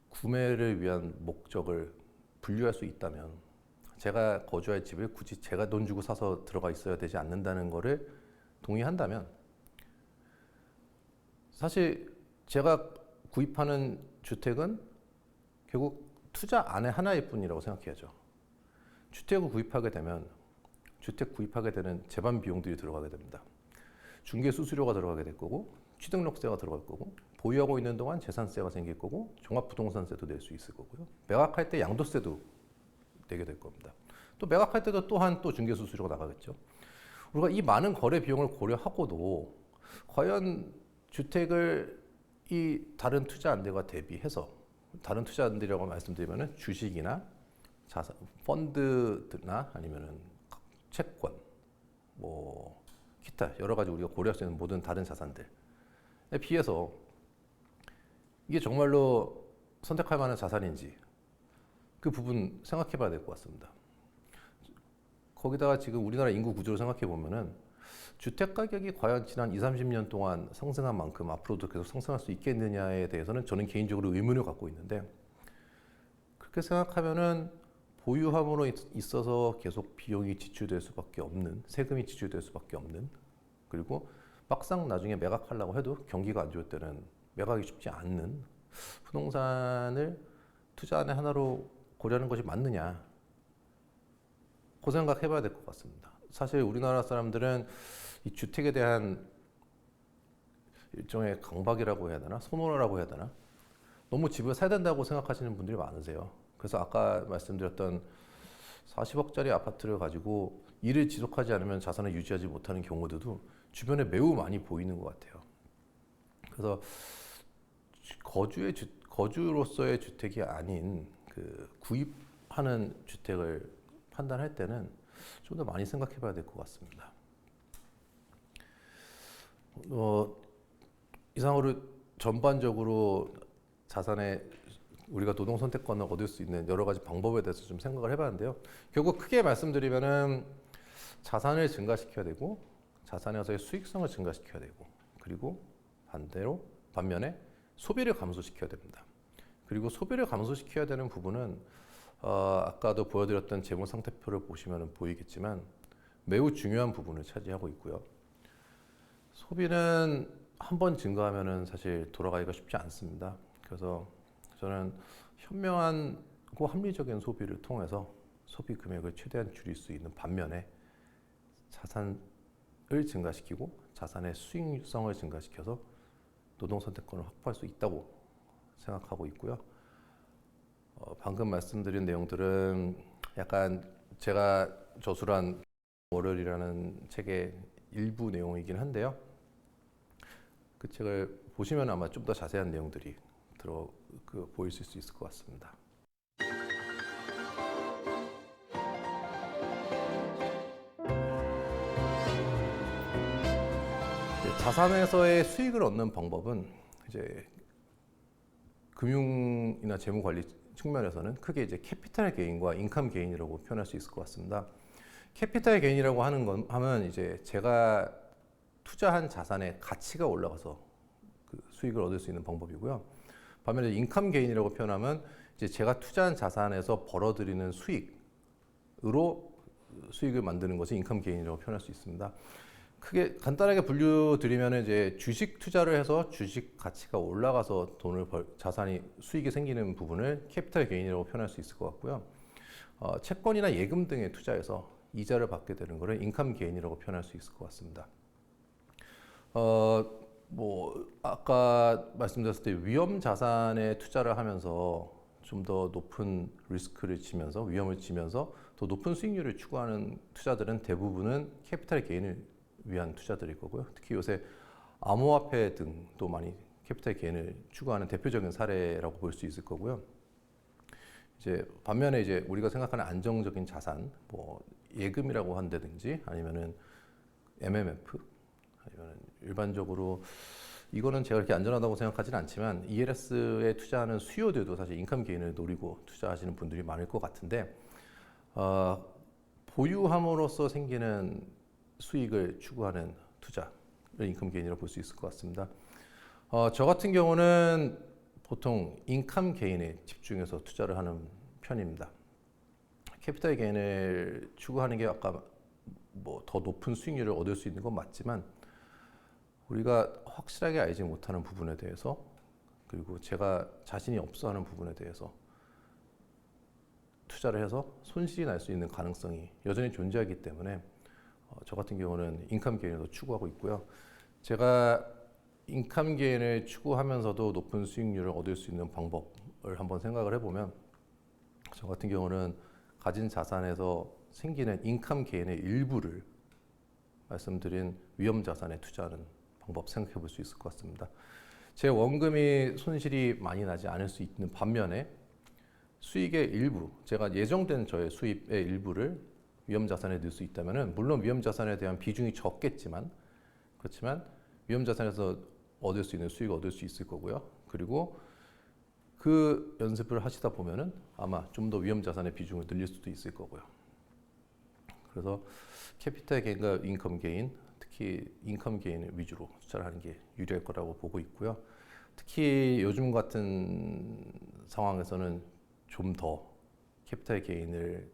구매를 위한 목적을 분류할 수 있다면 제가 거주할 집을 굳이 제가 돈 주고 사서 들어가 있어야 되지 않는다는 것을 동의한다면 사실 제가 구입하는 주택은 결국 투자 안의 하나일 뿐이라고 생각해야죠. 주택을 구입하게 되면 주택 구입하게 되는 재반 비용들이 들어가게 됩니다. 중개 수수료가 들어가게 될 거고 취등록세가 들어갈 거고 보유하고 있는 동안 재산세가 생길 거고 종합부동산세도 낼 수 있을 거고요. 매각할 때 양도세도 내게 될 겁니다. 또 매각할 때도 또한 또 중개 수수료가 나가겠죠. 우리가 이 많은 거래 비용을 고려하고도 과연 주택을 이 다른 투자 안들과 대비해서 다른 투자 안들이라고 말씀드리면은 주식이나 자산, 펀드나 아니면은 채권, 뭐 기타 여러 가지 우리가 고려할 수 있는 모든 다른 자산들에 비해서 이게 정말로 선택할 만한 자산인지 그 부분 생각해봐야 될 것 같습니다. 거기다가 지금 우리나라 인구 구조를 생각해 보면은 주택 가격이 과연 지난 20, 30년 동안 상승한 만큼 앞으로도 계속 상승할 수 있겠느냐에 대해서는 저는 개인적으로 의문을 갖고 있는데 그렇게 생각하면은 보유함으로 있어서 계속 비용이 지출될 수밖에 없는 세금이 지출될 수밖에 없는 그리고 막상 나중에 매각하려고 해도 경기가 안 좋을 때는 매각이 쉽지 않는 부동산을 투자안의 하나로 고려하는 것이 맞느냐, 그 생각 해봐야 될 것 같습니다. 사실 우리나라 사람들은 이 주택에 대한 일종의 강박이라고 해야 되나, 선호라고 해야 되나, 너무 집을 사야 된다고 생각하시는 분들이 많으세요. 그래서 아까 말씀드렸던 40억짜리 아파트를 가지고 일을 지속하지 않으면 자산을 유지하지 못하는 경우들도 주변에 매우 많이 보이는 것 같아요. 그래서 거주로서의 주택이 아닌 그 구입하는 주택을 판단할 때는 좀 더 많이 생각해봐야 될 것 같습니다. 이상으로 전반적으로 자산의 우리가 노동 선택권을 얻을 수 있는 여러 가지 방법에 대해서 좀 생각을 해봤는데요. 결국 크게 말씀드리면은 자산을 증가시켜야 되고 자산에서의 수익성을 증가시켜야 되고, 그리고 반면에 소비를 감소시켜야 됩니다. 그리고 소비를 감소시켜야 되는 부분은 아까도 보여드렸던 재무상태표를 보시면 보이겠지만 매우 중요한 부분을 차지하고 있고요. 소비는 한번 증가하면은 사실 돌아가기가 쉽지 않습니다. 그래서 저는 현명하고 합리적인 소비를 통해서 소비 금액을 최대한 줄일 수 있는 반면에 자산을 증가시키고 자산의 수익성을 증가시켜서 노동 선택권을 확보할 수 있다고 생각하고 있고요. 방금 말씀드린 내용들은 약간 제가 저술한 월요일이라는 책의 일부 내용이긴 한데요. 그 책을 보시면 아마 좀 더 자세한 내용들이 보이실 수 있을 것 같습니다. 자산에서의 수익을 얻는 방법은 이제 금융이나 재무 관리 측면에서는 크게 이제 캐피탈 게인과 인컴 게인이라고 표현할 수 있을 것 같습니다. 캐피탈 게인이라고 하면 이제 제가 투자한 자산의 가치가 올라가서 그 수익을 얻을 수 있는 방법이고요. 반면에 인컴 게인이라고 표현하면 이제 제가 투자한 자산에서 벌어들이는 수익으로 수익을 만드는 것이 인컴 게인이라고 표현할 수 있습니다. 크게 간단하게 분류드리면 이제 주식 투자를 해서 주식 가치가 올라가서 자산이 수익이 생기는 부분을 캐피탈 게인이라고 표현할 수 있을 것 같고요. 채권이나 예금 등에 투자해서 이자를 받게 되는 것을 인컴 게인이라고 표현할 수 있을 것 같습니다. 아까 말씀드렸을 때 위험 자산에 투자를 하면서 좀 더 높은 리스크를 지면서 위험을 지면서 더 높은 수익률을 추구하는 투자들은 대부분은 캐피탈 게인을 위한 투자들일 거고요. 특히 요새 암호화폐 등도 많이 캐피탈 게인을 추구하는 대표적인 사례라고 볼 수 있을 거고요. 이제 반면에 이제 우리가 생각하는 안정적인 자산, 예금이라고 한다든지 아니면은 MMF, 아니면 일반적으로 이거는 제가 그렇게 안전하다고 생각하지는 않지만 ELS에 투자하는 수요들도 사실 인컴 게인을 노리고 투자하시는 분들이 많을 것 같은데 보유함으로써 생기는 수익을 추구하는 투자를 인컴 게인이라고 볼 수 있을 것 같습니다. 저 같은 경우는 보통 인컴 게인에 집중해서 투자를 하는 편입니다. 캐피탈 게인을 추구하는 게 아까 더 높은 수익률을 얻을 수 있는 건 맞지만 우리가 확실하게 알지 못하는 부분에 대해서, 그리고 제가 자신이 없어 하는 부분에 대해서 투자를 해서 손실이 날 수 있는 가능성이 여전히 존재하기 때문에 저 같은 경우는 인컴 게인을 더 추구하고 있고요. 제가 인컴 게인을 추구하면서도 높은 수익률을 얻을 수 있는 방법을 한번 생각을 해보면, 저 같은 경우는 가진 자산에서 생기는 인컴 게인의 일부를 말씀드린 위험 자산에 투자하는 방법 생각해 볼 수 있을 것 같습니다. 제 원금이 손실이 많이 나지 않을 수 있는 반면에 수익의 일부, 제가 예정된 저의 수입의 일부를 위험 자산에 넣을 수 있다면은 물론 위험 자산에 대한 비중이 적겠지만, 그렇지만 위험 자산에서 얻을 수 있는 수익을 얻을 수 있을 거고요. 그리고 그 연습을 하시다 보면은 아마 좀 더 위험 자산의 비중을 늘릴 수도 있을 거고요. 그래서 캐피탈 게인과 인컴 게인, 특히 인컴 게인 위주로 투자를 하는 게 유리할 거라고 보고 있고요. 특히 요즘 같은 상황에서는 좀 더 캐피탈 게인을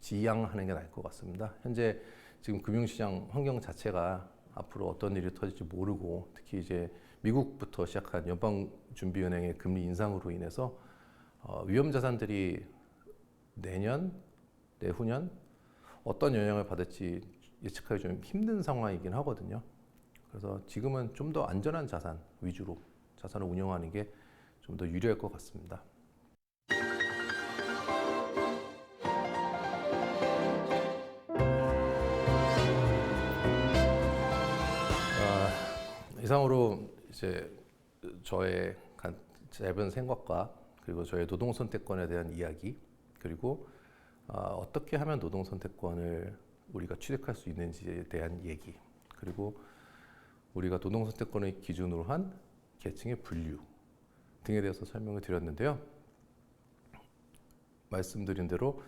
지양하는 게 나을 것 같습니다. 현재 지금 금융시장 환경 자체가 앞으로 어떤 일이 터질지 모르고 특히 이제 미국부터 시작한 연방준비은행의 금리 인상으로 인해서 위험 자산들이 내년, 내후년 어떤 영향을 받을지 예측하기 좀 힘든 상황이긴 하거든요. 그래서 지금은 좀 더 안전한 자산 위주로 자산을 운영하는 게 좀 더 유리할 것 같습니다. 이상으로 이제 저의 짧은 생각과 그리고 저의 노동 선택권에 대한 이야기 그리고 어떻게 하면 노동 선택권을 우리가 취득할 수 있는지에 대한 얘기 그리고 우리가 노동 선택권을 기준으로 한 계층의 분류 등에 대해서 설명을 드렸는데요. 말씀드린 대로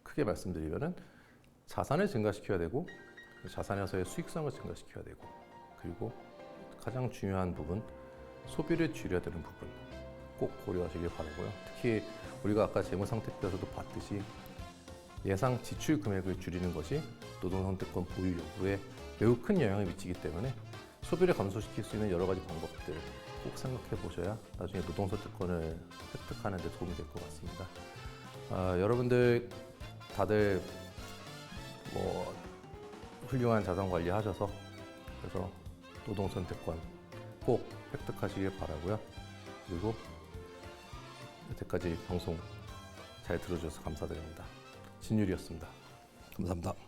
크게 말씀드리면은 자산을 증가시켜야 되고 자산에서의 수익성을 증가시켜야 되고 그리고 가장 중요한 부분 소비를 줄여야 되는 부분 꼭 고려하시길 바라고요. 특히 우리가 아까 재무상태표에서도 봤듯이 예상 지출 금액을 줄이는 것이 노동 선택권 보유 여부에 매우 큰 영향을 미치기 때문에 소비를 감소시킬 수 있는 여러 가지 방법들 꼭 생각해 보셔야 나중에 노동 선택권을 획득하는 데 도움이 될 것 같습니다. 여러분들 다들 뭐 훌륭한 자산 관리 하셔서 그래서 노동 선택권 꼭 획득하시길 바라고요. 그리고 여태까지 방송 잘 들어주셔서 감사드립니다. 진율이었습니다. 감사합니다.